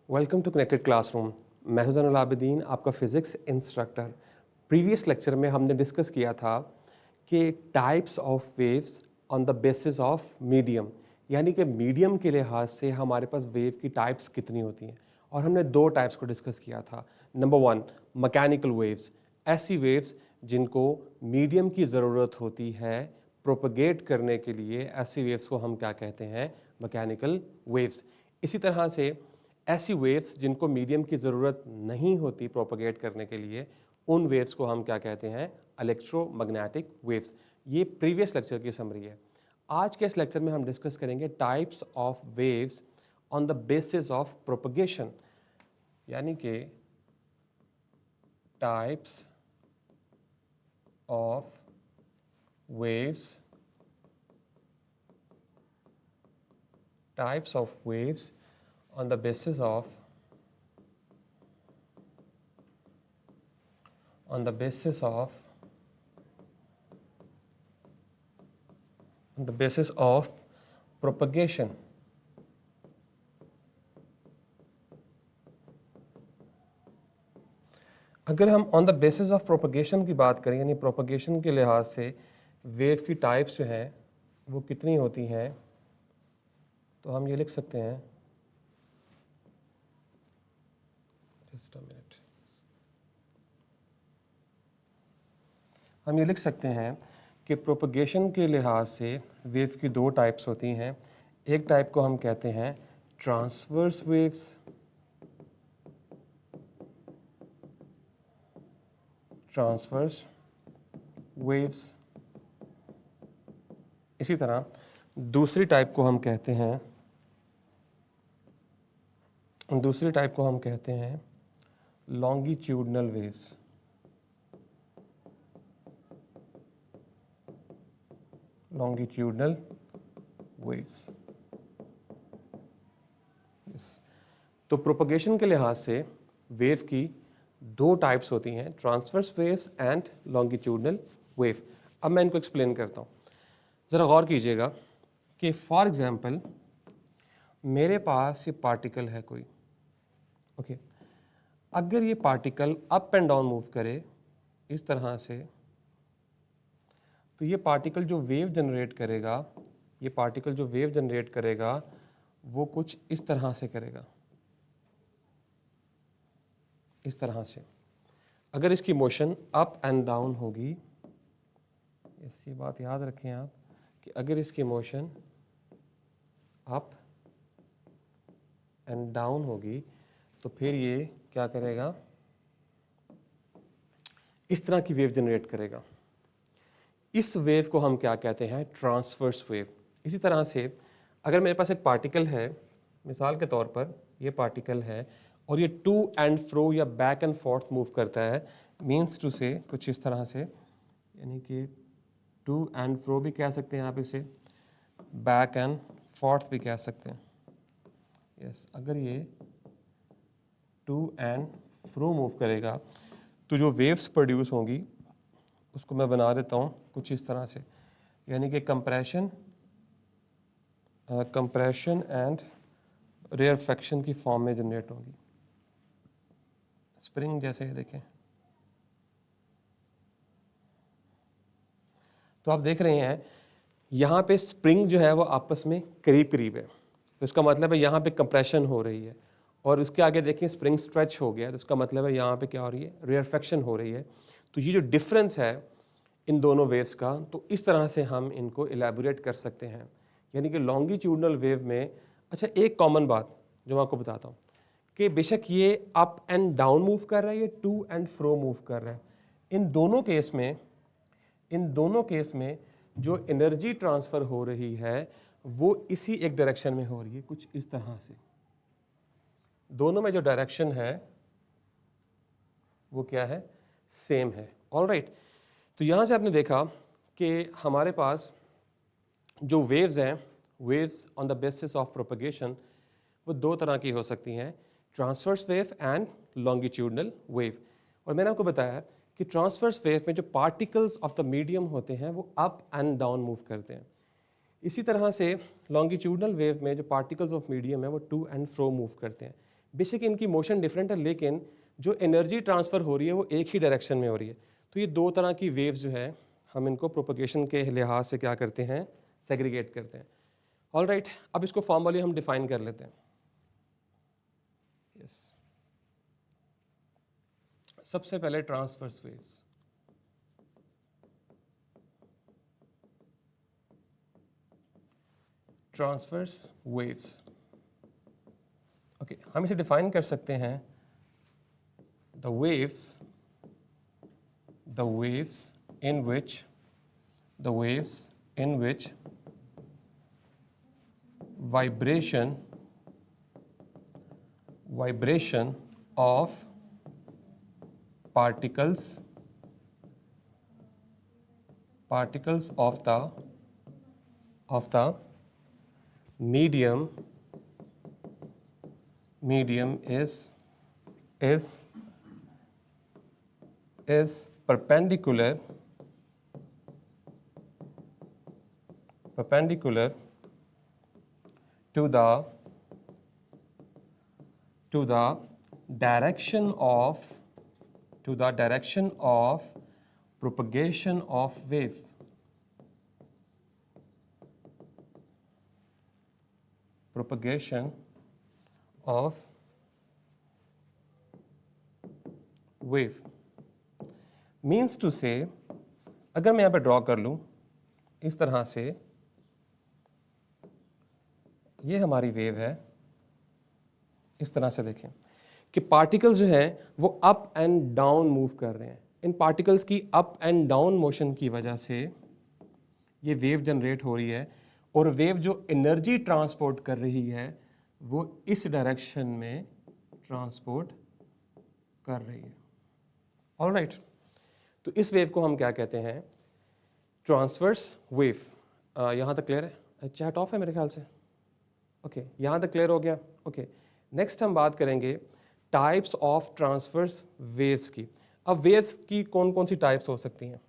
Welcome to connected classroom. मैं हूं ज़ैनुल आबिदीन, आपका फ़िज़िक्स इंस्ट्रक्टर। प्रीवियस लेक्चर में हमने डिस्कस किया था कि types of waves on the basis of medium, यानी कि मीडियम के लिहाज से हमारे पास वेव की टाइप्स कितनी होती हैं। और हमने दो टाइप्स को डिस्कस किया था। नंबर वन, मैकेनिकल वेव्स, ऐसी वेव्स जिनको मीडियम की ज़रूरत होती है प्रोपगेट करने के लिए। ऐसी वेव्स को हम क्या कहते हैं? Mechanical waves. इसी तरह से ऐसी वेव्स जिनको मीडियम की ज़रूरत नहीं होती प्रोपगेट करने के लिए, उन वेव्स को हम क्या कहते हैं? Electromagnetic waves. ये प्रीवियस लेक्चर की समरी है। आज के इस लेक्चर में हम डिस्कस करेंगे types of waves on the basis of propagation, यानी कि types of waves on the basis of propagation. अगर हम on the basis of propagation की बात करें, यानी प्रोपगेशन के लिहाज से वेव की टाइप्स जो हैं वो कितनी होती हैं, तो हम ये लिख सकते हैं, जस्ट अ मिनट, हम ये लिख सकते हैं कि प्रोपगेशन के लिहाज से वेव की दो टाइप्स होती हैं। एक टाइप को हम कहते हैं ट्रांसवर्स वेव्स, इसी तरह दूसरी टाइप को हम कहते हैं लॉन्गिट्यूडनल वेव्स। तो प्रोपगेशन के लिहाज से वेव की दो टाइप्स होती हैं, transverse waves and longitudinal wave. अब मैं इनको एक्सप्लेन करता हूँ। ज़रा गौर कीजिएगा कि फॉर एग्जांपल मेरे पास ये पार्टिकल है कोई, ओके। अगर ये particle up and down move करे इस तरह से, तो ये पार्टिकल जो वेव जनरेट करेगा, वो कुछ इस तरह से करेगा, इस तरह से। अगर इसकी मोशन अप एंड डाउन होगी, ये बात याद रखें आप कि अगर इसकी मोशन अप एंड डाउन होगी तो फिर ये क्या करेगा? इस तरह की वेव जनरेट करेगा। इस वेव को हम क्या कहते हैं? Transverse wave. इसी तरह से अगर मेरे पास एक पार्टिकल है, मिसाल के तौर पर ये पार्टिकल है और ये टू एंड फ्रो या बैक एंड फोर्थ मूव करता है, मीन्स टू से कुछ इस तरह से, यानी कि टू एंड फ्रो भी कह सकते हैं आप इसे, बैक एंड फोर्थ भी कह सकते हैं। यस, अगर ये टू एंड फ्रो मूव करेगा तो जो वेव्स प्रोड्यूस होंगी उसको मैं बना देता हूँ कुछ इस तरह से, यानी कि कंप्रेशन एंड रेयरफेक्शन की फॉर्म में जनरेट होगी। स्प्रिंग जैसे ये देखें, तो आप देख रहे हैं यहाँ पे स्प्रिंग जो है वो आपस में करीब करीब है, तो इसका मतलब है यहाँ पे कंप्रेशन हो रही है। और उसके आगे देखें स्प्रिंग स्ट्रेच हो गया, तो इसका मतलब है यहाँ पे क्या हो रही है? रेयरफेक्शन हो रही है। तो ये जो डिफरेंस है इन दोनों वेव्स का, तो इस तरह से हम इनको इलेबोरेट कर सकते हैं। यानी कि लॉन्गिट्यूडनल वेव में, अच्छा एक कॉमन बात जो मैं आपको बताता हूँ कि बेशक ये अप एंड डाउन मूव कर रहा है, ये टू एंड फ्रो मूव कर रहा है, इन दोनों केस में जो एनर्जी ट्रांसफ़र हो रही है वो इसी एक डायरेक्शन में हो रही है, कुछ इस तरह से। दोनों में जो डायरेक्शन है वो क्या है? सेम है। ऑलराइट, तो यहाँ से आपने देखा कि हमारे पास जो वेव्स हैं, waves on the basis of propagation, वो दो तरह की हो सकती हैं, transverse wave and longitudinal wave. और मैंने आपको बताया कि ट्रांसवर्स वेव में जो पार्टिकल्स ऑफ द मीडियम होते हैं वो अप एंड डाउन मूव करते हैं। इसी तरह से लॉन्गिट्यूडनल वेव में जो पार्टिकल्स ऑफ मीडियम है वो टू एंड फ्रो मूव करते हैं। बेशक इनकी मोशन डिफरेंट है, लेकिन जो एनर्जी ट्रांसफ़र हो रही है वो एक ही डायरेक्शन में हो रही है। तो ये दो तरह की वेव्स जो है हम इनको प्रोपगेशन के लिहाज से क्या करते हैं, सेग्रीगेट करते हैं। ऑल राइट, अब इसको फॉर्मली हम डिफाइन कर लेते हैं। यस, सबसे पहले transverse waves. Transverse waves, okay, हम इसे डिफाइन कर सकते हैं, the waves in which vibration of particles of the medium is perpendicular to the direction of propagation of waves. Propagation of wave means to say, अगर मैं यहाँ पे draw कर लूँ इस तरह से, ये हमारी वेव है, इस तरह से देखें कि पार्टिकल्स जो हैं वो अप एंड डाउन मूव कर रहे हैं। इन पार्टिकल्स की अप एंड डाउन मोशन की वजह से ये वेव जनरेट हो रही है, और वेव जो एनर्जी ट्रांसपोर्ट कर रही है वो इस डायरेक्शन में ट्रांसपोर्ट कर रही है। ऑल राइट, तो इस वेव को हम क्या कहते हैं, ट्रांसवर्स वेव। यहाँ तक क्लियर है? चैट ऑफ है मेरे ख्याल से। ओके, यहाँ तक क्लियर हो गया। ओके, नेक्स्ट हम बात करेंगे टाइप्स ऑफ ट्रांसवर्स वेव्स की। अब वेव्स की कौन कौन सी टाइप्स हो सकती हैं?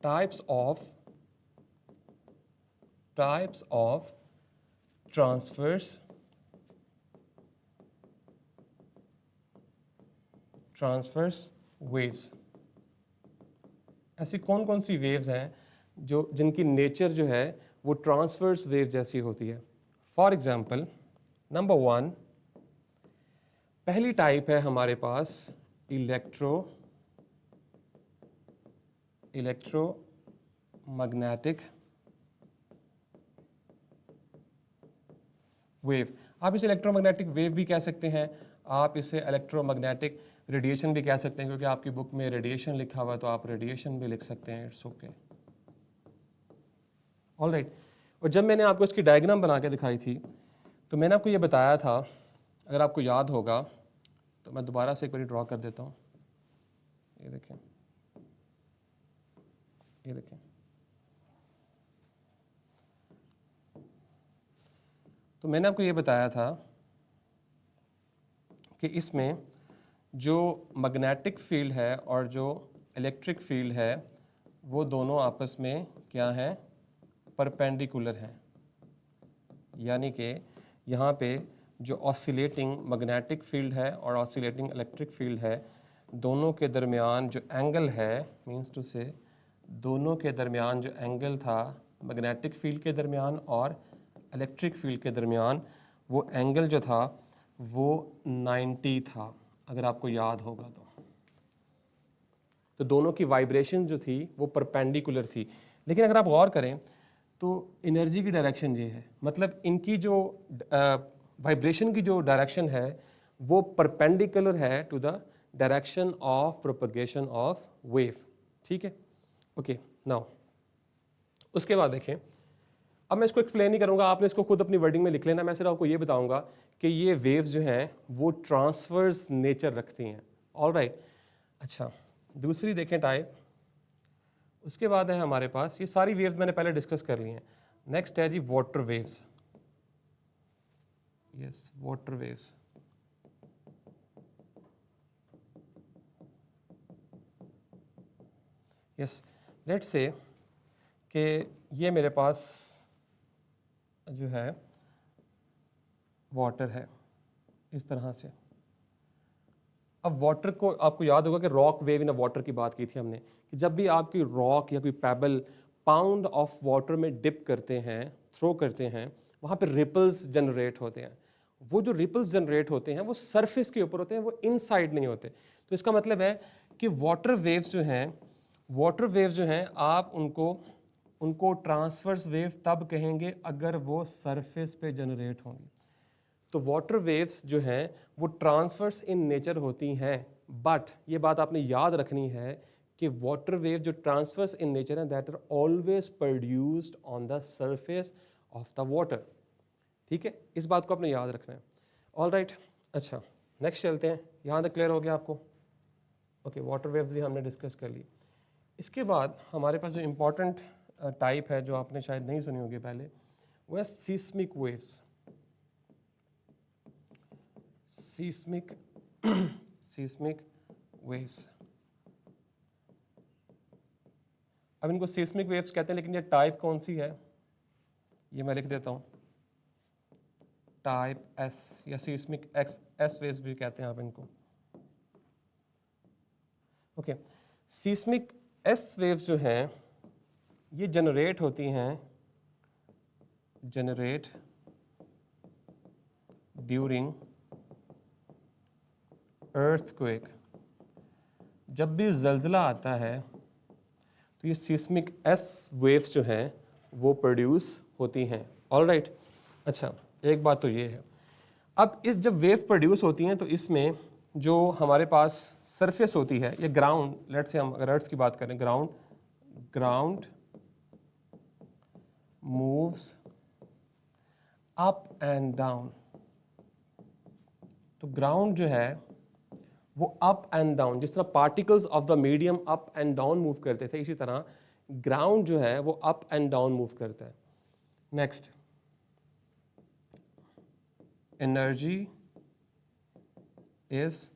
Types of transverse waves. ऐसी कौन कौन सी वेव्स हैं जो जिनकी नेचर जो है वो ट्रांसवर्स वेव जैसी होती है? फॉर एग्जाम्पल, नंबर 1, पहली टाइप है हमारे पास इलेक्ट्रोमैग्नेटिक वेव। आप इसे इलेक्ट्रोमैग्नेटिक वेव भी कह सकते हैं, आप इसे इलेक्ट्रोमैग्नेटिक रेडिएशन भी कह सकते हैं, क्योंकि आपकी बुक में रेडिएशन लिखा हुआ है तो आप रेडिएशन भी लिख सकते हैं। It's okay. ऑल राइट, और जब मैंने आपको इसकी डायग्राम बना के दिखाई थी तो मैंने आपको ये बताया था, अगर आपको याद होगा तो मैं दोबारा से एक बार ड्रॉ कर देता हूँ। ये देखें, ये देखें, तो मैंने आपको ये बताया था कि इसमें जो मैग्नेटिक फील्ड है और जो इलेक्ट्रिक फील्ड है वो दोनों आपस में क्या हैं, परपेंडिकुलर हैं। यानी कि यहाँ पे जो ऑसिलेटिंग मैग्नेटिक फील्ड है और ऑसिलेटिंग इलेक्ट्रिक फील्ड है, दोनों के दरमियान जो एंगल है, मीन्स टू से दोनों के दरमियान जो एंगल था मैग्नेटिक फील्ड के दरमियान और इलेक्ट्रिक फील्ड के दरमियान, वो एंगल जो था वो 90 था, अगर आपको याद होगा तो दोनों की वाइब्रेशन जो थी वो परपेंडिकुलर थी। लेकिन अगर आप गौर करें तो एनर्जी की डायरेक्शन ये है, मतलब इनकी जो वाइब्रेशन की जो डायरेक्शन है वो परपेंडिकुलर है to the direction of propagation of wave. ठीक है, ओके। नाउ उसके बाद देखें, अब मैं इसको एक्सप्लेन नहीं करूंगा, आपने इसको खुद अपनी वर्डिंग में लिख लेना। मैं सिर्फ आपको ये बताऊंगा कि ये वेव्स जो हैं वो ट्रांसवर्स नेचर रखती हैं। ऑल राइट, अच्छा, दूसरी देखें टाइप। उसके बाद है हमारे पास, ये सारी वेव्स मैंने पहले डिस्कस कर ली हैं। नेक्स्ट है जी water waves. Yes, water waves. Yes, let's say कि ये मेरे पास जो है वाटर है इस तरह से। अब वाटर को आपको याद होगा कि रॉक वेव इन वाटर की बात की थी हमने कि जब भी आपकी रॉक या कोई पेबल पाउंड ऑफ वाटर में डिप करते हैं, थ्रो करते हैं, वहाँ पे रिपल्स जनरेट होते हैं। वो जो रिपल्स जनरेट होते हैं वो सरफेस के ऊपर होते हैं, वो इनसाइड नहीं होते। तो इसका मतलब है कि वाटर वेव्स जो हैं आप उनको ट्रांसवर्स वेव तब कहेंगे अगर वो सरफेस पे जनरेट होंगी। तो वाटर वेव्स जो हैं वो ट्रांसवर्स इन नेचर होती हैं, बट ये बात आपने याद रखनी है कि वाटर वेव जो ट्रांसवर्स इन नेचर हैं that are always produced on the surface of the water. ठीक है, इस बात को आपने याद रखना है। ऑल राइट, अच्छा नेक्स्ट चलते हैं। यहाँ तक क्लियर हो गया आपको? ओके, वाटर वेव्स भी हमने डिस्कस कर ली। इसके बाद हमारे पास जो इम्पोर्टेंट टाइप है जो आपने शायद नहीं सुनी होगी पहले, वो है सीस्मिक वेव्स। Seismic waves. अब इनको सीस्मिक वेव्स कहते हैं, लेकिन ये टाइप कौन सी है ये मैं लिख देता हूँ, टाइप एस या सीस्मिक एस वेव्स भी कहते हैं आप इनको। ओके, सीस्मिक एस वेव्स जो हैं ये जनरेट होती हैं ड्यूरिंग अर्थक्वेक। जब भी ज़लज़ला आता है तो ये सीस्मिक एस वेव्स जो हैं वो प्रोड्यूस होती हैं। ऑल राइट, अच्छा एक बात तो ये है, अब इस जब वेव प्रोड्यूस होती हैं तो इसमें जो हमारे पास सरफेस होती है, ये ग्राउंड, लेट से हम अगर अर्थ की बात करें, ground moves up and down. तो ग्राउंड जो है वो अप एंड डाउन, जिस तरह particles of the medium up and down move करते थे, इसी तरह ग्राउंड जो है वो अप एंड डाउन मूव करता है। Next, energy is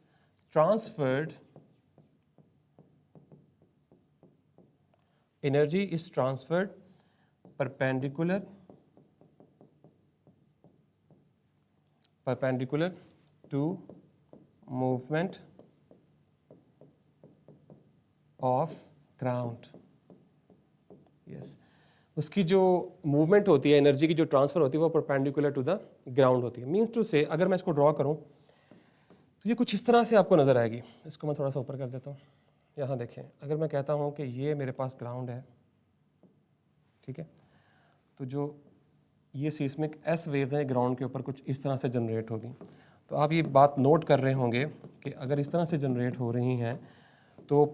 transferred perpendicular to movement of ground। yes, उसकी जो मूवमेंट होती है, एनर्जी की जो ट्रांसफर होती है वो परपेंडिकुलर टू द ग्राउंड होती है। मीन्स टू से अगर मैं इसको ड्रॉ करूं तो ये कुछ इस तरह से आपको नजर आएगी। इसको मैं थोड़ा सा ऊपर कर देता हूँ। यहाँ देखें, अगर मैं कहता हूँ कि ये मेरे पास ग्राउंड है, ठीक है, तो जो ये सीस्मिक एस वेव्स हैं ग्राउंड के ऊपर कुछ इस तरह से जनरेट होगी। तो आप ये बात नोट कर रहे होंगे कि अगर इस तरह से जनरेट हो रही हैं तो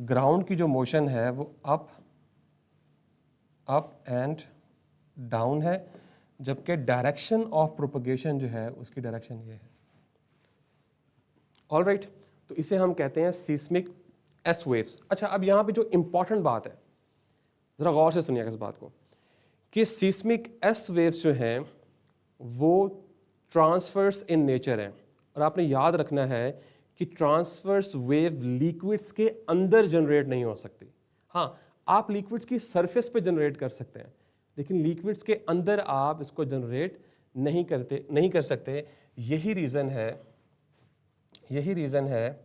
ग्राउंड की जो मोशन है वो अप एंड डाउन है, जबकि डायरेक्शन ऑफ प्रोपगेशन जो है उसकी डायरेक्शन ये है। ऑल राइट, तो इसे हम कहते हैं सीस्मिक एस वेव्स। अच्छा, अब यहाँ पे जो इम्पॉर्टेंट बात है, ज़रा गौर से सुनिएगा इस बात को, कि सीस्मिक एस वेव्स जो हैं वो ट्रांसवर्स इन नेचर हैं, और आपने याद रखना है कि ट्रांसवर्स वेव लिक्विड्स के अंदर जनरेट नहीं हो सकती। हाँ, आप लिक्विड्स की सरफेस पे जनरेट कर सकते हैं, लेकिन लिक्विड्स के अंदर आप इसको जनरेट नहीं कर सकते। यही रीज़न है,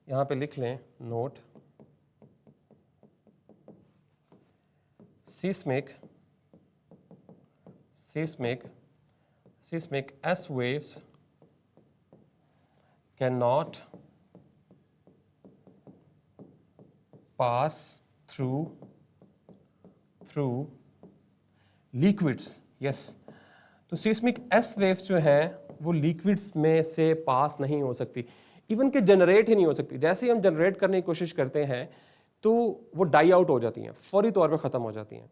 यहाँ पे लिख लें note, seismic S waves cannot pass through liquids। yes, तो सीस्मिक एस वेव्स जो हैं वो लिक्विड्स में से पास नहीं हो सकती, इवन के जनरेट ही नहीं हो सकती। जैसे ही हम जनरेट करने की कोशिश करते हैं तो वो डाई आउट हो जाती हैं, फौरी तौर पे ख़त्म हो जाती हैं।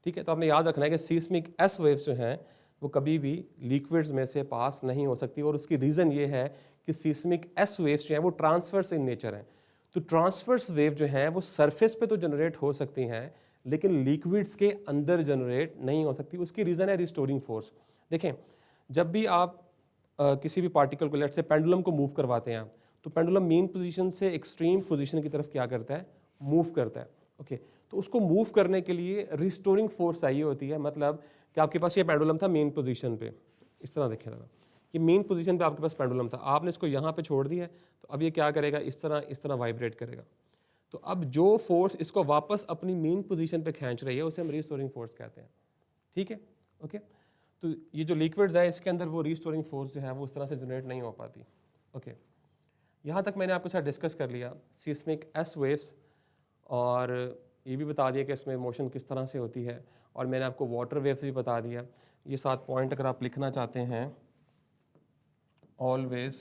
ठीक है, तो आपने याद रखना है कि सीस्मिक एस वेव्स जो हैं वो कभी भी लिक्विड्स में से पास नहीं हो सकती, और उसकी रीज़न ये है कि सीस्मिक एस वेव्स जो हैं वो ट्रांसवर्स इन नेचर हैं। तो ट्रांसवर्स वेव जो हैं वो सरफेस पे तो जनरेट हो सकती हैं, लेकिन लिक्विड्स के अंदर जनरेट नहीं हो सकती। उसकी रीज़न है रिस्टोरिंग फोर्स। देखें, जब भी आप किसी भी पार्टिकल को, लेट से पेंडुलम को मूव करवाते हैं, तो पेंडुलम मेन पोजीशन से एक्सट्रीम पोजीशन की तरफ क्या करता है, मूव करता है। ओके, तो उसको मूव करने के लिए रिस्टोरिंग फोर्स चाहिए होती है। मतलब कि आपके पास ये पेंडुलम था मेन पोजीशन पे, इस तरह देखें ज़रा, ये मेन पोजीशन पे आपके पास पेंडुलम था, आपने इसको यहाँ पे छोड़ दिया है, तो अब ये क्या करेगा, इस तरह वाइब्रेट करेगा। तो अब जो फोर्स इसको वापस अपनी मेन पोजीशन पे खींच रही है उसे हम रिस्टोरिंग फोर्स कहते हैं। ठीक है, ओके। तो ये जो लिक्विड्स है इसके अंदर वो रिस्टोरिंग फोर्स जो है वो उस तरह से जनरेट नहीं हो पाती। ओके, यहाँ तक मैंने आपके साथ डिस्कस कर लिया सिस्मिक एस वेव्स, और ये भी बता दिया कि इसमें मोशन किस तरह से होती है, और मैंने आपको वाटर वेव्स भी बता दिया। ये 7 पॉइंट अगर आप लिखना चाहते हैं, ऑलवेज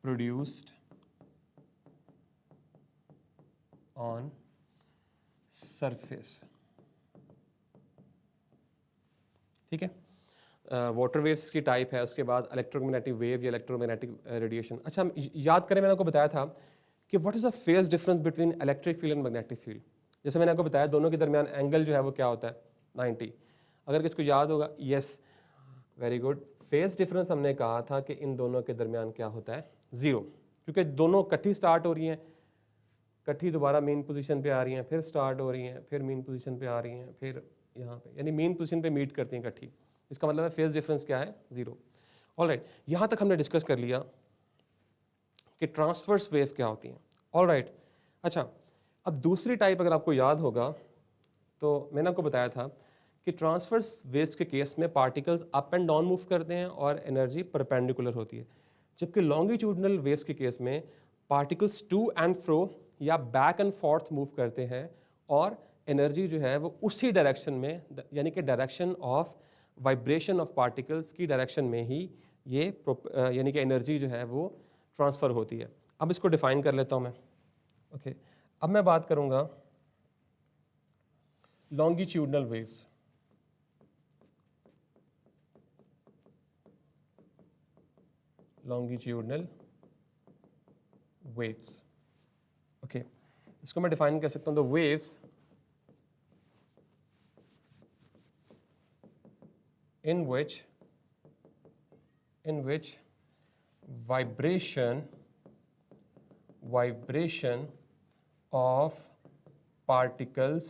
प्रोड्यूस्ड ऑन सरफेस। ठीक है, वाटर वेव्स की टाइप है, उसके बाद इलेक्ट्रोमैग्नेटिक वेव या इलेक्ट्रोमैग्नेटिक रेडिएशन। अच्छा, याद करें मैंने आपको बताया था कि what is the phase difference between electric field and magnetic field. जैसे मैंने आपको बताया दोनों के दरमियान एंगल जो है वो क्या होता है, 90। अगर किसको याद होगा, yes, very good. Phase difference हमने कहा था कि इन दोनों के दरमियान क्या होता है, 0, क्योंकि दोनों इकट्ठी स्टार्ट हो रही हैं, इकट्ठी दोबारा मेन पोजीशन पे आ रही हैं, फिर स्टार्ट हो रही हैं, फिर मेन पोजीशन पे आ रही हैं, फिर यहाँ पे, यानी मेन पोजीशन पे मीट करती हैं इकट्ठी। इसका मतलब है फेज डिफरेंस क्या है, 0। ऑलराइट, यहाँ तक हमने डिस्कस कर लिया कि ट्रांसवर्स वेव क्या होती हैं। ऑलराइट, अच्छा, अब दूसरी टाइप अगर आपको याद होगा तो मैंने आपको बताया था कि ट्रांसवर्स वेव्स के केस में particles up and down move करते हैं और एनर्जी परपेंडिकुलर होती है, जबकि लॉन्गिट्यूडनल वेव्स के केस में पार्टिकल्स टू एंड फ्रो या बैक एंड फोर्थ मूव करते हैं और एनर्जी जो है वो उसी डायरेक्शन में, यानी कि direction of vibration of particles की डायरेक्शन में ही ये यानी कि एनर्जी जो है वो ट्रांसफ़र होती है। अब इसको डिफाइन कर लेता हूँ मैं। ओके, अब मैं बात करूँगा longitudinal waves. Longitudinal waves, okay, इसको मैं डिफाइन कर सकता हूँ, the waves in which vibration of particles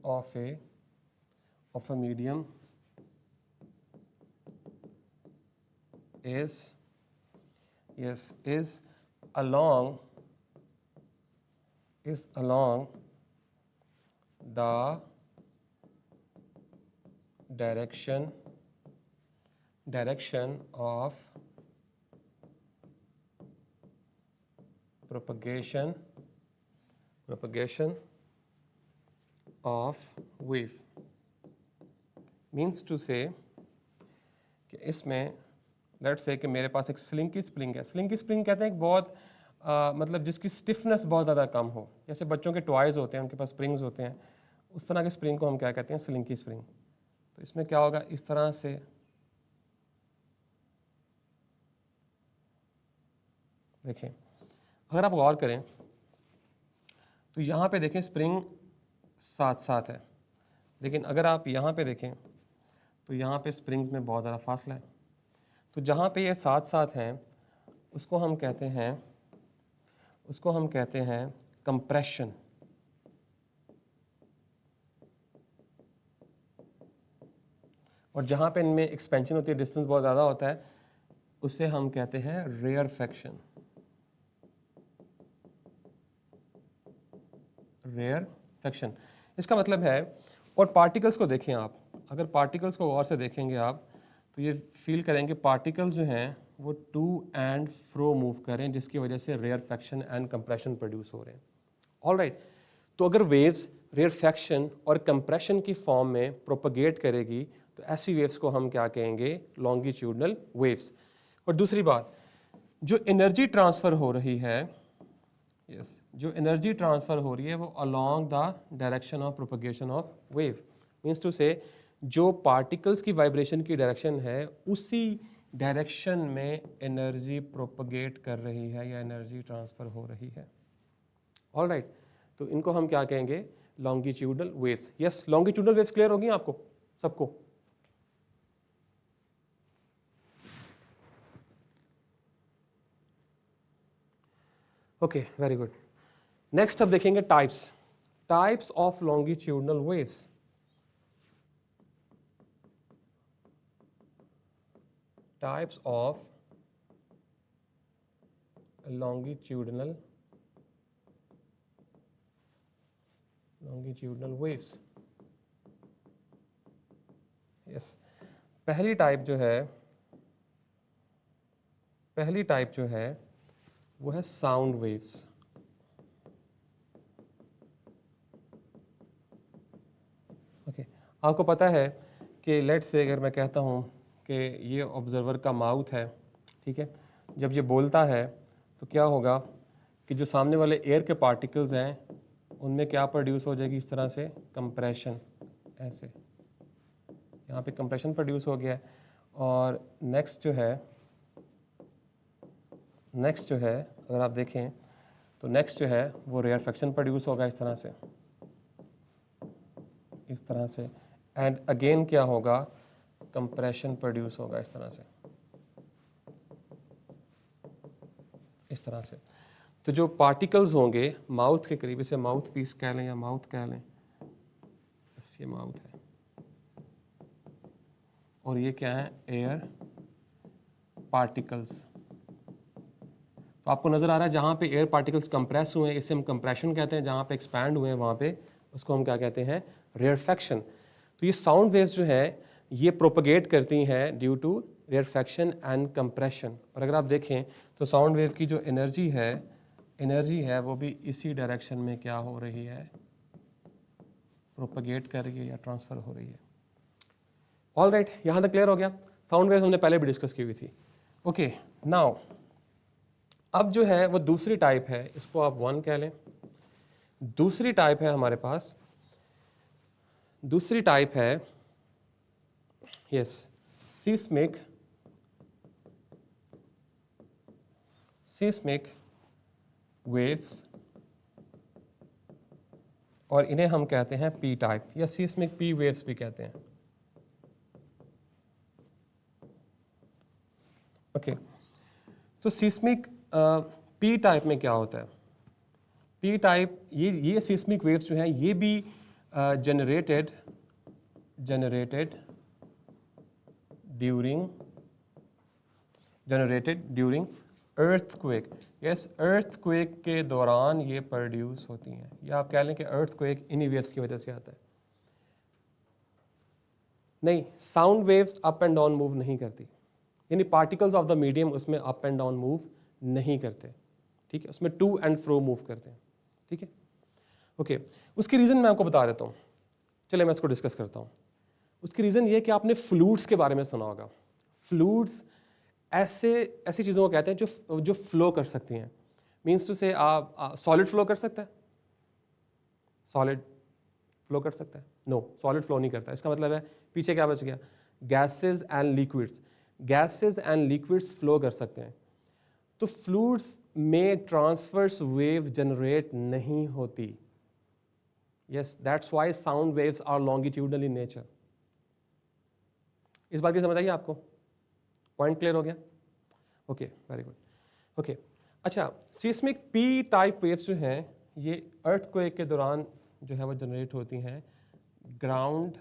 of a medium is along the direction of propagation of wave, means to say कि इसमें लेट्स से कि मेरे पास एक स्लिंकी स्प्रिंग है। स्लिंकी स्प्रिंग कहते हैं एक बहुत मतलब जिसकी स्टिफनेस बहुत ज़्यादा कम हो, जैसे बच्चों के टॉयज़ होते हैं उनके पास स्प्रिंग्स होते हैं, उस तरह के स्प्रिंग को हम क्या कहते हैं, स्लिंकी स्प्रिंग। तो इसमें क्या होगा, इस तरह से देखें, अगर आप गौर करें तो यहाँ पे देखें स्प्रिंग साथ साथ है, लेकिन अगर आप यहाँ पे देखें तो यहाँ पे स्प्रिंग्स में बहुत ज़्यादा फासला है। तो जहाँ पे ये साथ साथ हैं उसको हम कहते हैं कंप्रेशन। और जहाँ पे इनमें एक्सपेंशन होती है, डिस्टेंस बहुत ज़्यादा होता है, उसे हम कहते हैं रेयरफेक्शन। रेयरफेक्शन इसका मतलब है, और पार्टिकल्स को देखें आप, अगर पार्टिकल्स को गौर से देखेंगे आप तो ये फील करेंगे पार्टिकल्स जो हैं वो टू एंड फ्रो मूव करें, जिसकी वजह से रेयरफेक्शन एंड कंप्रेशन प्रोड्यूस हो रहे हैं। ऑलराइट, तो अगर वेव्स रेयरफेक्शन और कंप्रेशन की फॉर्म में प्रोपगेट करेगी तो ऐसी वेव्स को हम क्या कहेंगे, लॉन्गिट्यूडनल वेव्स। और दूसरी बात, जो एनर्जी ट्रांसफ़र हो रही है, जो एनर्जी ट्रांसफ़र हो रही है वो along the direction of propagation of wave, means to say जो पार्टिकल्स की वाइब्रेशन की डायरेक्शन है उसी डायरेक्शन में एनर्जी प्रोपगेट कर रही है या एनर्जी ट्रांसफ़र हो रही है। ऑलराइट, तो इनको हम क्या कहेंगे, longitudinal waves. Yes, longitudinal waves clear होगी आपको सबको? Okay, very good. नेक्स्ट अब देखेंगे types of longitudinal waves. Types of longitudinal waves. yes, पहली टाइप जो है वो है साउंड वेव्स. ओके, आपको पता है कि लेट्स से अगर मैं कहता हूँ कि ये ऑब्जर्वर का माउथ है, ठीक है, जब ये बोलता है तो क्या होगा कि जो सामने वाले एयर के पार्टिकल्स हैं उनमें क्या प्रोड्यूस हो जाएगी, इस तरह से कंप्रेशन. ऐसे यहाँ पे कंप्रेशन प्रोड्यूस हो गया है. और नेक्स्ट जो है अगर आप देखें तो नेक्स्ट जो है वो रेयरफेक्शन प्रोड्यूस होगा इस तरह से. एंड अगेन क्या होगा, कंप्रेशन प्रोड्यूस होगा इस तरह से. तो जो पार्टिकल्स होंगे माउथ के करीब, इसे माउथ पीस कह लें या माउथ कह लें, ये माउथ है और ये क्या है, एयर पार्टिकल्स. तो आपको नजर आ रहा है जहां पे एयर पार्टिकल्स कंप्रेस हुए हैं इसे हम कंप्रेशन कहते हैं, जहां पे एक्सपैंड हुए हैं वहां पे उसको हम क्या कहते हैं, रेयरफेक्शन. तो ये साउंड वेव्स जो है ये प्रोपगेट करती हैं due to rarefaction and compression. और अगर आप देखें तो साउंड वेव की जो एनर्जी है वो भी इसी डायरेक्शन में क्या हो रही है, प्रोपगेट कर रही है या ट्रांसफर हो रही है. ऑल राइट, यहाँ तक क्लियर हो गया. साउंड वेव्स हमने पहले भी डिस्कस की हुई थी. ओके, नाउ अब जो है वो दूसरी टाइप है, इसको आप 1 कह लें. दूसरी टाइप है हमारे पास, दूसरी टाइप है यस सीस्मिक वेव्स, और इन्हें हम कहते हैं पी टाइप या सीस्मिक पी वेव्स भी कहते हैं. ओके, तो सीस्मिक पी टाइप में क्या होता है, पी टाइप ये सीस्मिक वेव्स जो हैं ये भी generated during earthquake. Yes, earthquake के दौरान ये प्रोड्यूस होती हैं, या आप कह लें कि अर्थक्वेक इन्हीं वेव्स की वजह से आता है. नहीं, sound waves up and down move नहीं करती, यानी पार्टिकल्स ऑफ द मीडियम उसमें अप एंड डाउन मूव नहीं करते, ठीक है, उसमें टू एंड फ्रो मूव करते हैं. ठीक है, ओके. उसकी रीज़न मैं आपको बता देता हूँ, चलिए मैं इसको डिस्कस करता हूँ. उसकी रीज़न ये कि आपने फ्लूइड्स के बारे में सुना होगा. फ्लूइड्स ऐसी चीज़ों को कहते हैं जो फ्लो कर सकती हैं. मीन्स टू से आप सॉलिड फ्लो कर सकता है, सॉलिड फ्लो कर सकता है, नो सॉलिड फ्लो नहीं करता. इसका मतलब है पीछे क्या बच गया, गैसेस एंड लिक्विड्स फ्लो कर सकते हैं. तो फ्लूइड्स में ट्रांसवर्स वेव जनरेट नहीं होती. Yes, that's why sound waves are longitudinal in nature. इस बात की समझ आई आपको, पॉइंट क्लियर हो गया. Okay, very good. ओके, अच्छा, सीस्मिक पी टाइप वेव्स जो हैं ये अर्थक्वेक के दौरान जो है वो जनरेट होती हैं. ग्राउंड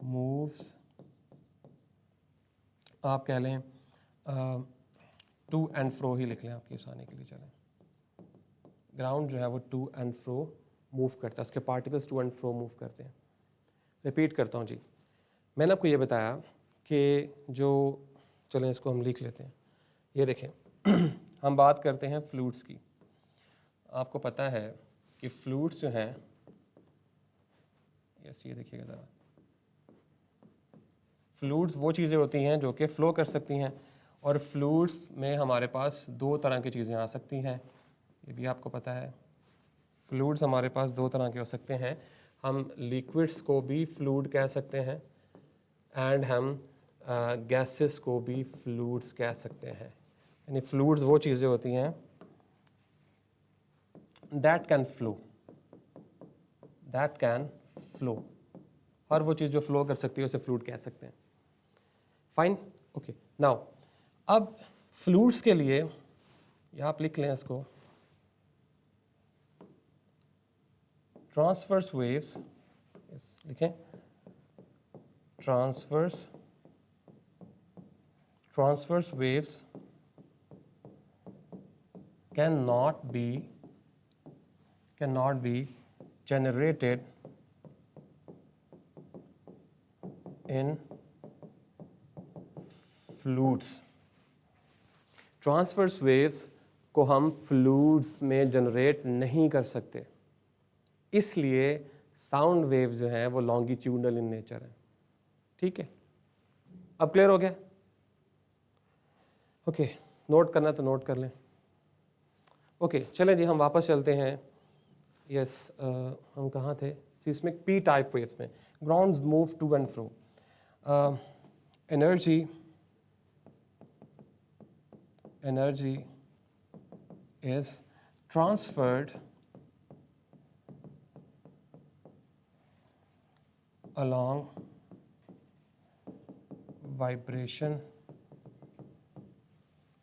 मूव्स, आप कह लें टू एंड फ्रो ही लिख लें आपकी आसानी के लिए. चलें, ग्राउंड जो है वो टू एंड फ्रो मूव करता है, उसके particles to and fro move करते हैं. रिपीट करता हूँ जी, मैंने आपको ये बताया कि जो, चलें इसको हम लिख लेते हैं. ये देखें हम बात करते हैं फ्लूइड्स की. आपको पता है कि फ्लूइड्स जो हैं, यस ये देखिएगा ज़रा, फ्लूइड्स वो चीज़ें होती हैं जो कि फ़्लो कर सकती हैं. और फ्लूइड्स में हमारे पास दो तरह की चीज़ें आ सकती हैं, ये भी आपको पता है. फ्लूइड्स हमारे पास दो तरह के हो सकते हैं. हम लिक्विड्स को भी फ्लूइड कह सकते हैं एंड हम गैसेस को भी फ्लूइड्स कह सकते हैं. यानी फ्लूइड्स वो चीज़ें होती हैं दैट कैन फ्लो, हर वो चीज़ जो फ्लो कर सकती है उसे फ्लूइड कह सकते हैं. Fine, okay. नाउ अब फ्लूइड्स के लिए या आप लिख लें इसको, ट्रांसवर्स वेव्स, लिखें transverse transverse waves cannot be generated in fluids. Transverse waves को हम फ्लूइड्स में जनरेट नहीं कर सकते, इसलिए साउंड वेव जो है वो लॉन्गिट्यूडनल इन नेचर है। ठीक है, अब क्लियर हो गया? ओके, नोट करना तो नोट कर लें। ओके, चलें जी, हम वापस चलते हैं। यस, हम कहाँ थे? सिस्मिक पी टाइप वेव्स में grounds move to and fro, energy is transferred along vibration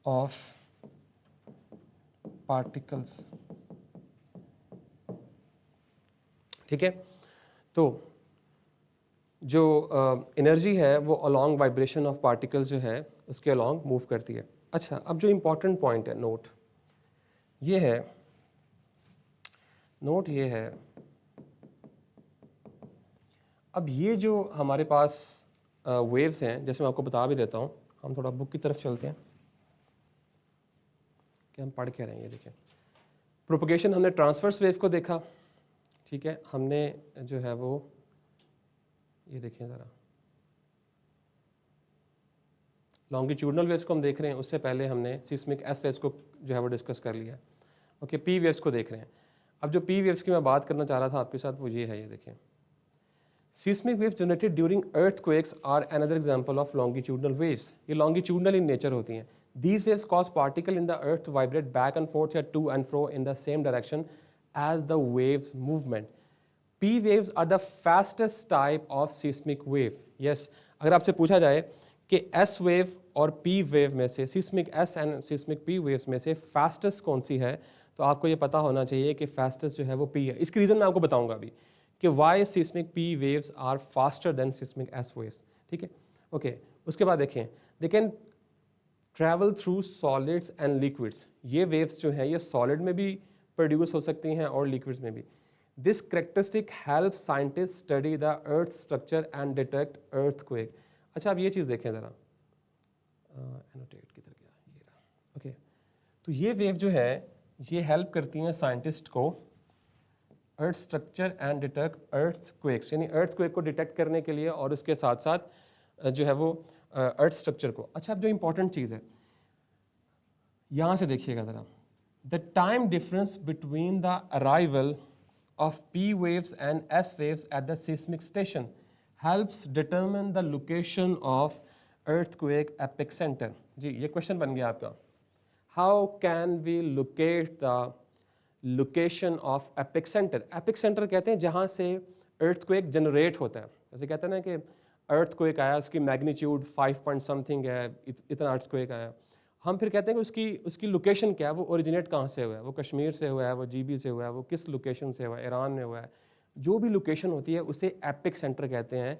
of particles। ठीक है, तो जो एनर्जी है वो अलॉन्ग वाइब्रेशन ऑफ पार्टिकल्स जो है उसके अलॉन्ग मूव करती है। अच्छा, अब जो इम्पोर्टेंट पॉइंट है, नोट ये है, अब ये जो हमारे पास वेव्स हैं, जैसे मैं आपको बता भी देता हूँ, हम थोड़ा बुक की तरफ चलते हैं कि हम पढ़ के रहे हैं। ये देखिए, प्रोपगेशन हमने ट्रांसवर्स वेव को देखा, ठीक है, हमने जो है वो ये देखिए ज़रा लॉन्गिट्यूडनल वेव्स को हम देख रहे हैं, उससे पहले हमने सिस्मिक एस वेव्स को जो है वो डिस्कस कर लिया। ओके, पी वेव्स को देख रहे हैं। अब जो पी वेव्स की मैं बात करना चाह रहा था आपके साथ वो ये है, ये देखें, seismic waves generated during earthquakes are another example of longitudinal waves. ये लॉन्गिट्यूडनल इन नेचर होती हैं। These waves cause particle in the earth to vibrate back and forth या to and fro in the same direction as the waves movement. P waves are the fastest type of seismic wave. Yes, अगर आपसे पूछा जाए कि S wave और P wave में से, seismic S and seismic P waves में से फास्टेस्ट कौन सी है, तो आपको ये पता होना चाहिए कि फास्टेस्ट जो है वो पी है। इसकी रीज़न मैं आपको बताऊंगा अभी कि why seismic P waves are faster than seismic S waves. ठीक है, ओके, उसके बाद देखें, they can travel through solids and liquids. ये वेव्स जो हैं ये सॉलिड में भी प्रोड्यूस हो सकती हैं और लिक्विड्स में भी। This characteristic help scientist study the earth structure and detect earthquake. अच्छा, अब ये चीज़ देखें ज़रा, एनोटेट किधर गया, ये रहा। ओके, तो ये वेव जो है ये हेल्प करती हैं साइंटिस्ट को अर्थ स्ट्रक्चर एंड डिटेक्ट अर्थक्वेक्स, यानी अर्थक्वेक को डिटेक्ट करने के लिए और उसके साथ साथ जो है वो अर्थ स्ट्रक्चर को। अच्छा, अब जो इंपॉर्टेंट चीज़ है यहाँ से देखिएगा ज़रा, the time difference between the arrival of P waves and S waves at the seismic station helps determine the location of earthquake epicenter। जी, ये क्वेश्चन बन गया आपका। How can we locate the location of epicenter? epicenter कहते हैं जहाँ से earthquake generate होता है। जैसे कहते हैं ना कि earthquake आया, उसकी मैग्नीट्यूड 5 पॉइंट समथिंग है, इतना earthquake आया, हम फिर कहते हैं कि उसकी लोकेशन क्या है, वो ओरिजिनेट कहाँ से हुआ है, वो कश्मीर से हुआ है, वो जीबी से हुआ है, वो किस लोकेशन से हुआ है, ईरान में हुआ है। जो भी लोकेशन होती है उसे एपिक सेंटर कहते हैं।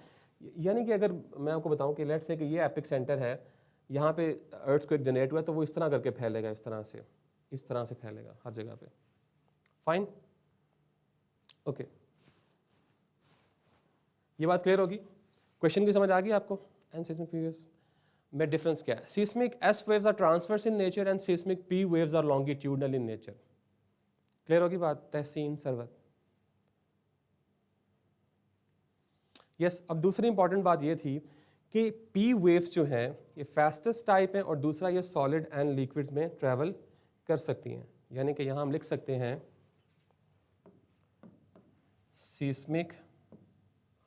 यानी कि अगर मैं आपको बताऊं कि लेट्स से कि ये एपिक सेंटर है, यहाँ पे अर्थक्वेक जनरेट हुआ है, तो वो इस तरह करके फैलेगा, इस तरह से फैलेगा हर जगह पे। फाइन, ओके, ये बात क्लियर होगी? क्वेश्चन की समझ आ गई आपको? एंड सिस्मिक वेव्स में डिफरेंस क्या है? Seismic S waves are transverse in nature and seismic P waves are longitudinal in nature. Clear होगी बात? तहसीन सरवत। यस, अब दूसरी इंपॉर्टेंट बात ये थी कि पी वेव्स जो हैं ये फास्टेस्ट टाइप हैं और दूसरा ये सॉलिड एंड लिक्विड्स में ट्रैवल कर सकती हैं। यानी कि यहां हम लिख सकते हैं सिस्मिक,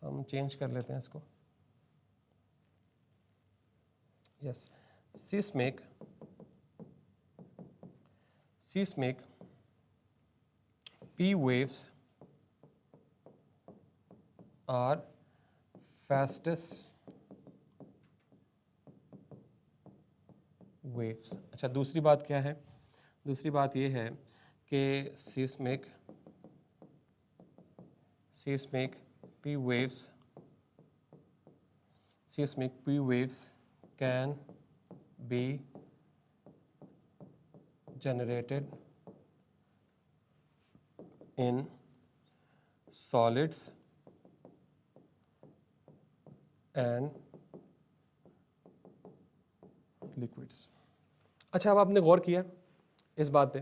हम चेंज कर लेते हैं इसको, yes, seismic P waves are fastest waves। अच्छा, दूसरी बात क्या है? दूसरी बात ये है कि seismic P waves can be generated in solids and liquids। अच्छा, अब आपने गौर किया इस बात पे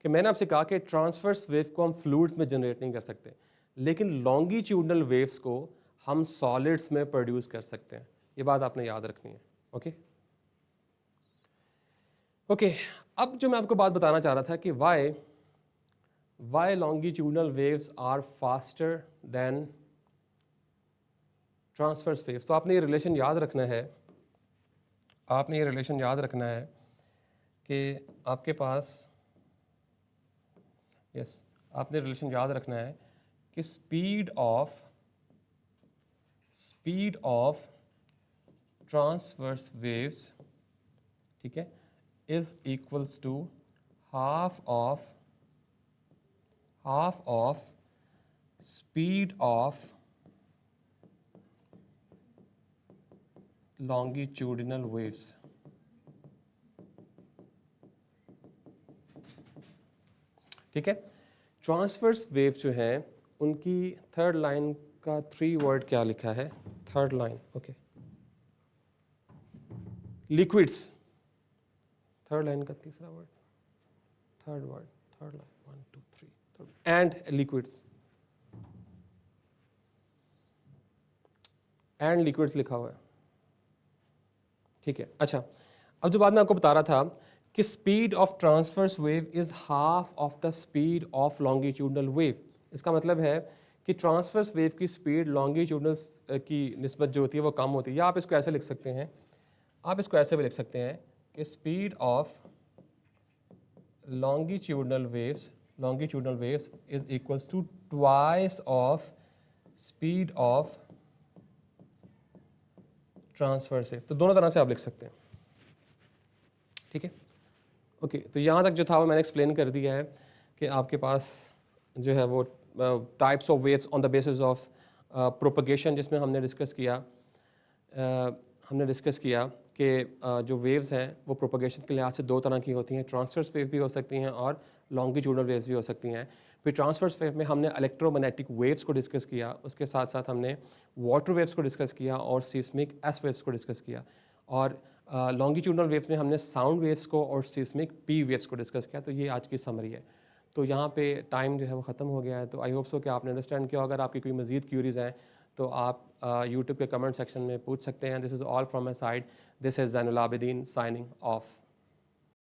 कि मैंने आपसे कहा कि ट्रांसवर्स वेव को हम फ्लूइड्स में जनरेट नहीं कर सकते, लेकिन लॉन्गिट्यूडनल वेव्स को हम सॉलिड्स में प्रोड्यूस कर सकते हैं। ये बात आपने याद रखनी है। ओके, अब जो मैं आपको बात बताना चाह रहा था कि why longitudinal waves are faster than transverse waves. तो आपने ये रिलेशन याद रखना है, कि आपके पास आपने रिलेशन याद रखना है कि स्पीड ऑफ ट्रांसवर्स वेव्स, ठीक है, is equals to half of speed of longitudinal waves. ठीक है, ट्रांसवर्स वेव जो है उनकी थर्ड लाइन का 3 वर्ड क्या लिखा है? Third line, okay, liquids, third line का तीसरा word, third line 1 2 3 and liquids लिखा हुआ है। ठीक है, अच्छा, अब जो बात मैं आपको बता रहा था कि speed of transverse wave is half of the speed of longitudinal wave. इसका मतलब है कि ट्रांसवर्स वेव की स्पीड लॉन्गिट्यूडनल की निस्बत जो होती है वो कम होती है। या आप इसको ऐसे लिख सकते हैं, भी लिख सकते हैं कि speed of longitudinal waves is equals to twice of speed of transverse wave। तो दोनों तरह से आप लिख सकते हैं। ठीक है, ओके, तो यहाँ तक जो था वो मैंने एक्सप्लेन कर दिया है कि आपके पास जो है वो types of waves on the basis of propagation, जिसमें हमने डिस्कस किया कि जो वेव्स हैं वो प्रोपगेशन के लिहाज से 2 तरह की होती हैं। ट्रांसवर्स वेव भी हो सकती हैं और लॉन्गिट्यूडनल वेव्स भी हो सकती हैं। फिर ट्रांसवर्स वेव में हमने इलेक्ट्रोमैग्नेटिक वेव्स को डिस्कस किया, उसके साथ साथ हमने वाटर वेव्स को डिस्कस किया और सीस्मिक एस वेव्स को डिस्कस किया। और लॉन्गिट्यूडनल वेव्स में हमने साउंड वेव्स को और सीस्मिक पी वेव्स को डिस्कस किया। तो ये आज की समरी है। तो यहाँ पे टाइम जो है वो ख़त्म हो गया है। तो आई होप सो कि आपने अंडरस्टैंड किया। अगर आपकी कोई मज़ीद क्यूरीज़ हैं तो आप यूट्यूब के कमेंट सेक्शन में पूछ सकते हैं। This is all from my side. This is Zainul Abidin signing off.